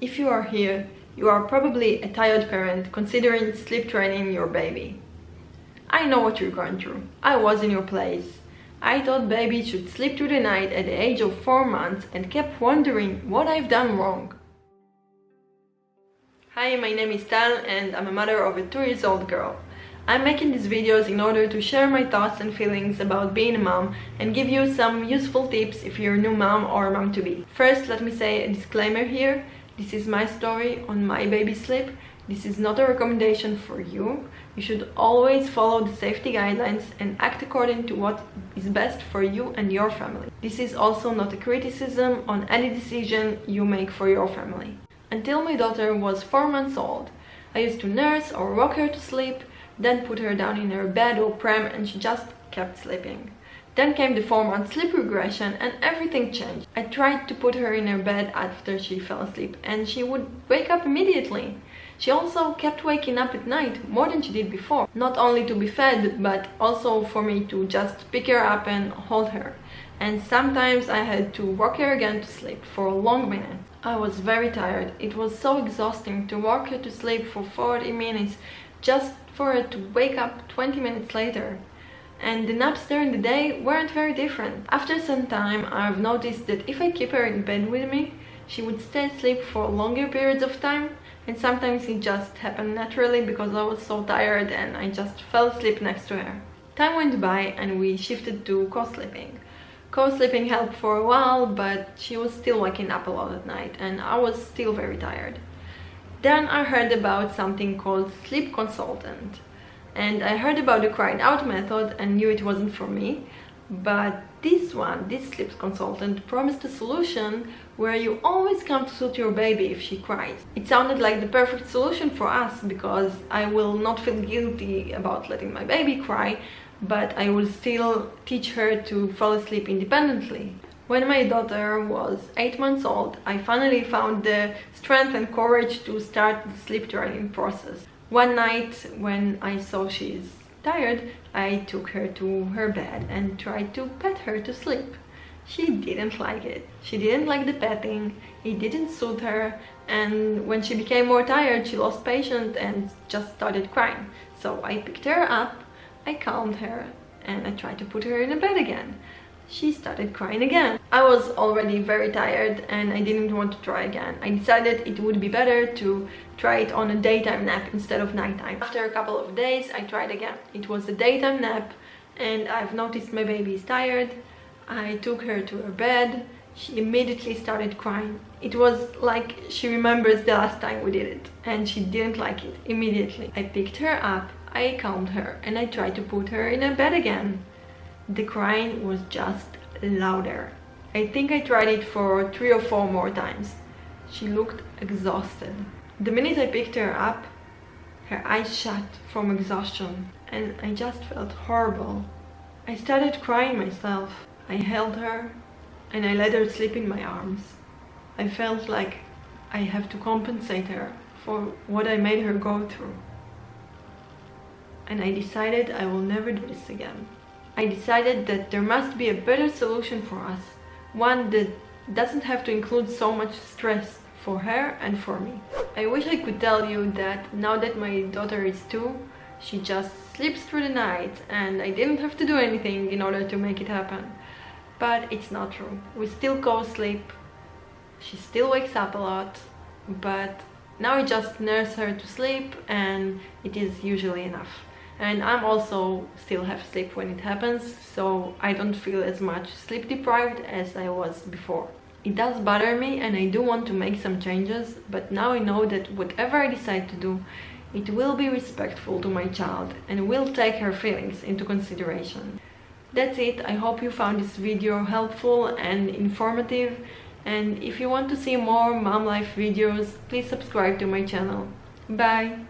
If you are here, you are probably a tired parent considering sleep training your baby. I know what you're going through. I was in your place. I thought babies should sleep through the night at the age of 4 months and kept wondering what I've done wrong. Hi, my name is Tal and I'm a mother of a 2-year-old girl. I'm making these videos in order to share my thoughts and feelings about being a mom and give you some useful tips if you're a new mom or mom-to-be. First, let me say a disclaimer here. This is my story on my baby sleep. This is not a recommendation for you. You should always follow the safety guidelines and act according to what is best for you and your family. This is also not a criticism on any decision you make for your family. Until my daughter was 4 months old, I used to nurse or rock her to sleep, then put her down in her bed or pram and she just kept sleeping. Then came the 4-month sleep regression and everything changed. I tried to put her in her bed after she fell asleep and she would wake up immediately. She also kept waking up at night more than she did before. Not only to be fed, but also for me to just pick her up and hold her. And sometimes I had to rock her again to sleep for long minutes. I was very tired. It was so exhausting to rock her to sleep for 40 minutes just for her to wake up 20 minutes later. And the naps during the day weren't very different. After some time, I've noticed that if I keep her in bed with me, she would stay asleep for longer periods of time, and sometimes it just happened naturally because I was so tired and I just fell asleep next to her. Time went by and we shifted to co-sleeping. Co-sleeping helped for a while, but she was still waking up a lot at night and I was still very tired. Then I heard about something called sleep consultant. And I heard about the crying out method and knew it wasn't for me. But this sleep consultant, promised a solution where you always come to soothe your baby if she cries. It sounded like the perfect solution for us because I will not feel guilty about letting my baby cry, but I will still teach her to fall asleep independently. When my daughter was 8 months old, I finally found the strength and courage to start the sleep training process. One night, when I saw she's tired, I took her to her bed and tried to pet her to sleep. She didn't like it. She didn't like the petting, it didn't soothe her, and when she became more tired, she lost patience and just started crying. So I picked her up, I calmed her, and I tried to put her in a bed again. She started crying again. I was already very tired and I didn't want to try again. I decided it would be better to try it on a daytime nap instead of nighttime. After a couple of days I tried again. It was a daytime nap and I've noticed my baby is tired. I took her to her bed. She immediately started crying. It was like she remembers the last time we did it and she didn't like it immediately. I picked her up, I calmed her and I tried to put her in her bed again. The crying was just louder. I think I tried it for 3 or 4 more times. She looked exhausted. The minute I picked her up, her eyes shut from exhaustion and I just felt horrible. I started crying myself. I held her and I let her sleep in my arms. I felt like I have to compensate her for what I made her go through. And I decided I will never do this again. I decided that there must be a better solution for us, one that doesn't have to include so much stress for her and for me. I wish I could tell you that now that my daughter is 2, she just sleeps through the night and I didn't have to do anything in order to make it happen. But it's not true. We still co-sleep, she still wakes up a lot, but now I just nurse her to sleep and it is usually enough. And I'm also still have sleep when it happens, so I don't feel as much sleep deprived as I was before. It does bother me and I do want to make some changes, but now I know that whatever I decide to do, it will be respectful to my child and will take her feelings into consideration. That's it. I hope you found this video helpful and informative, and if you want to see more mom life videos, please subscribe to my channel. Bye!